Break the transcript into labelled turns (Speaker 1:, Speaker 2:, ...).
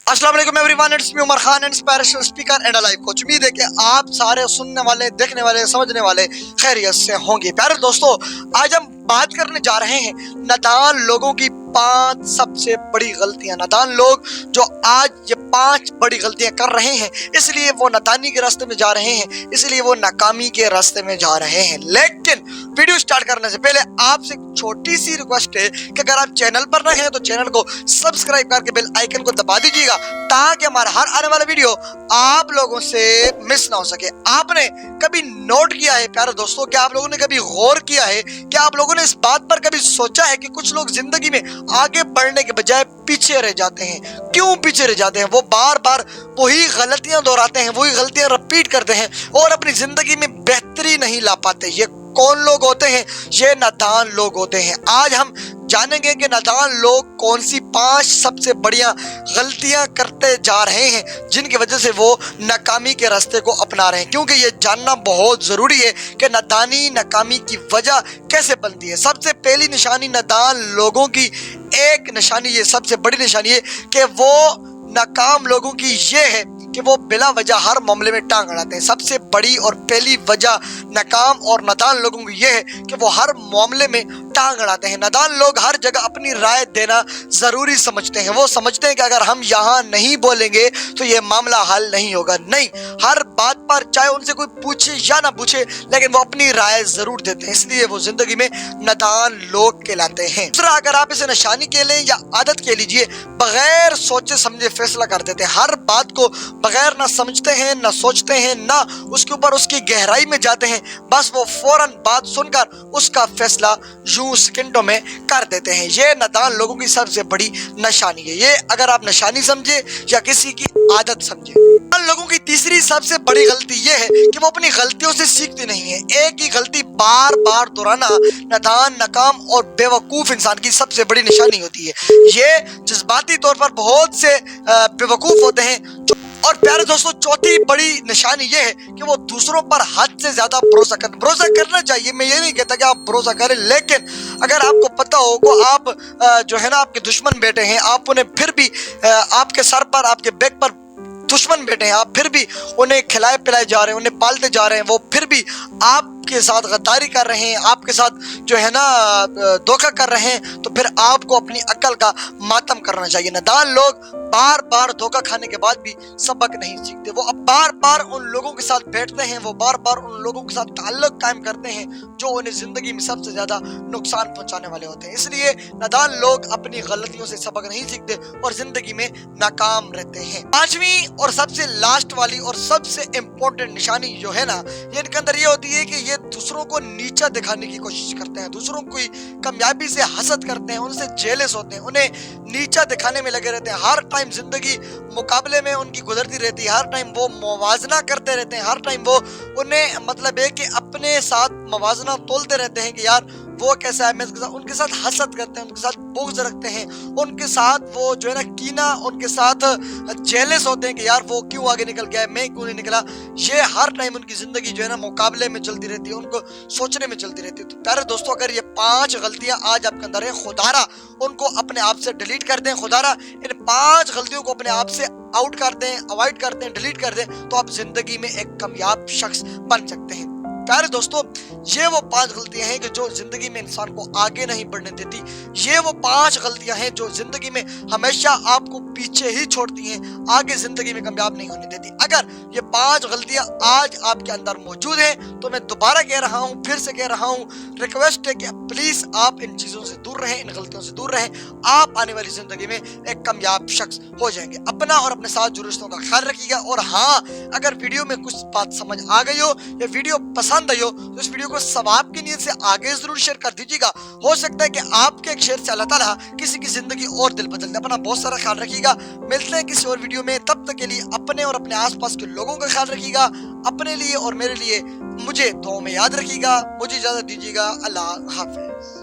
Speaker 1: अस्सलाम वालेकुम everyone, it's me Umar Khan, inspirational speaker and life coach. उम्मीद है कि आप सारे सुनने वाले, देखने वाले, समझने वाले खैरियत से होंगे। प्यारे दोस्तों, आज हम बात करने जा रहे हैं नादान लोगों की 5 सबसे बड़ी गलतियां। नादान लोग जो आज ये 5 बड़ी गलतियां कर रहे हैं, इसलिए वो नादानी के रास्ते में जा रहे हैं, इसलिए वो नाकामी के रास्ते में जा रहे हैं। लेकिन वीडियो स्टार्ट करने से पहले आपसे एक छोटी सी रिक्वेस्ट है कि अगर आप चैनल पर नए हैं तो चैनल को सब्सक्राइब करके बेल आइकन को दबा दीजिएगा, ताकि हमारा हर आने वाला वीडियो आप लोगों से मिस ना हो सके। आपने कभी नोट किया है प्यारे दोस्तों, क्या आप लोगों ने कभी गौर किया है, क्या आप लोगों ने इस बात पर कभी सोचा है कि कुछ लोग जिंदगी में आगे बढ़ने के बजाय पीछे रह जाते हैं? क्यों पीछे रह जाते हैं? वो बार बार वही गलतियां दोहराते हैं, वही गलतियां रिपीट करते हैं और अपनी जिंदगी में बेहतरी नहीं ला पाते। ये कौन लोग होते हैं? ये नादान लोग होते हैं। आज हम जानेंगे कि नादान लोग कौन सी 5 सबसे बढ़िया गलतियां करते जा रहे हैं, जिनकी वजह से वो नाकामी के रास्ते को अपना रहे हैं। क्योंकि ये जानना बहुत ज़रूरी है कि नादानी नाकामी की वजह कैसे बनती है। सबसे पहली निशानी नादान लोगों की, एक निशानी, ये सबसे बड़ी निशानी है कि वो नाकाम लोगों की ये है कि वो बिला वजह हर मामले में टांग अड़ाते हैं। सबसे बड़ी और पहली वजह नाकाम और नादान लोगों की ये है कि वो हर मामले में टांग अड़ाते हैं। नादान लोग हर जगह अपनी राय देना ज़रूरी समझते हैं। वो समझते हैं कि अगर हम यहाँ नहीं बोलेंगे तो ये मामला हल नहीं होगा। नहीं, हर बात पर चाहे उनसे कोई पूछे या ना पूछे, लेकिन वो अपनी राय ज़रूर देते हैं, इसलिए वो ज़िंदगी में नादान लोग कहलाते हैं। दूसरा, अगर आप इसे निशानी के लें या आदत के लीजिए, बगैर सोचे समझे फैसला कर देते हैं। हर बात को बगैर ना समझते हैं, ना सोचते हैं, ना उसके ऊपर उसकी गहराई में जाते हैं, बस वो फौरन बात सुनकर उसका फैसला यूं सेकंडों में कर देते हैं। ये नादान लोगों की सबसे बड़ी निशानी है। ये अगर आप निशानी समझे या किसी की आदत समझे। नादान लोगों की तीसरी सबसे बड़ी गलती ये है कि वो अपनी गलतियों से सीखते नहीं है। एक ही गलती बार बार दोहराना नादान, नाकाम और बेवकूफ इंसान की सबसे बड़ी निशानी होती है। ये जज्बाती तौर पर बहुत से बेवकूफ होते हैं। और प्यारे दोस्तों, चौथी बड़ी निशानी ये है कि वो दूसरों पर हद से ज्यादा भरोसा करना चाहिए। मैं ये नहीं कहता कि आप भरोसा करें, लेकिन अगर आपको पता हो कि आप जो है ना आपके दुश्मन बैठे हैं, आप उन्हें फिर भी आपके सर पर, आपके बैक पर दुश्मन बैठे हैं, आप फिर भी उन्हें खिलाए पिलाए जा रहे हैं, उन्हें पालते जा रहे हैं, वो फिर भी आपके साथ गद्दारी कर रहे हैं, आपके साथ जो है ना धोखा कर रहे हैं, तो फिर आपको अपनी अक्ल का मातम करना चाहिए। नादान लोग बार बार धोखा खाने के बाद भी सबक नहीं सीखते। वो अब बार बार उन लोगों के साथ बैठते हैं, वो बार बार उन लोगों के साथ ताल्लुक कायम करते हैं जो उन्हें जिंदगी में सबसे ज्यादा नुकसान पहुंचाने वाले होते हैं। इसलिए नादान लोग अपनी गलतियों से सबक नहीं सीखते और जिंदगी में नाकाम रहते हैं। 5वीं और सबसे लास्ट वाली और सबसे इम्पोर्टेंट निशानी जो है ना, ये इनके अंदर ये होती है कि ये दूसरों को नीचा दिखाने की कोशिश करते हैं, दूसरों की कामयाबी से हसद करते हैं, उनसे जेलस होते हैं, उन्हें नीचा दिखाने में लगे रहते हैं। हर टाइम जिंदगी मुकाबले में उनकी गुजरती रहती है, हर टाइम वो मुवाजना करते रहते हैं, हर टाइम वो उन्हें मतलब है कि अपने साथ मुवाजना तोलते रहते हैं कि यार वो कैसा है, मैं उनके साथ हसद करते हैं, उनके साथ बुग़्ज़ रखते हैं, उनके साथ वो जो है ना कीना, उनके साथ जेलस होते हैं कि यार वो क्यों आगे निकल गया है, मैं क्यों नहीं निकला। ये हर टाइम उनकी ज़िंदगी जो है ना मुकाबले में चलती रहती है, उनको सोचने में चलती रहती है। तो प्यारे दोस्तों, अगर ये 5 गलतियां आज आपके अंदर है, खुदारा उनको अपने आप से डिलीट कर दें, खुदारा इन 5 गलतियों को अपने आप से आउट कर दें, अवॉइड कर दें, डिलीट कर दें, तो आप जिंदगी में एक कामयाब शख्स बन सकते हैं। प्यारे दोस्तों, ये वो 5 गलतियां हैं कि जो जिंदगी में इंसान को आगे नहीं बढ़ने देती। ये वो 5 गलतियां हैं जो जिंदगी में हमेशा आपको पीछे ही छोड़ती हैं, आगे जिंदगी में कामयाब नहीं होने देती। अगर ये 5 गलतियां आज आपके अंदर मौजूद हैं, तो मैं दोबारा कह रहा हूं, फिर से कह रहा हूं, रिक्वेस्ट है कि प्लीज आप इन चीजों से दूर रहें, इन गलतियों से दूर रहें। आप आने वाली जिंदगी में एक कामयाब शख्स हो जाएंगे। अपना और अपने साथ जो रिश्तों का ख्याल रखिएगा। और हाँ, अगर वीडियो में कुछ बात समझ आ गई हो या वीडियो पसंद आई हो, तो इस वीडियो को सवाब की नीयत से आगे जरूर शेयर कर दीजिएगा। हो सकता है कि आपके एक शेयर से अल्लाह ताला किसी की जिंदगी और दिल बदल दे। अपना बहुत सारा ख्याल रखिएगा। मिलते हैं किसी और वीडियो में, तब तक के लिए अपने और अपने आसपास के लोगों का ख्याल रखिएगा। अपने लिए और मेरे लिए मुझे दुआओं में याद रखिएगा। मुझे इजाजत दीजिएगा। अल्लाह हाफिज।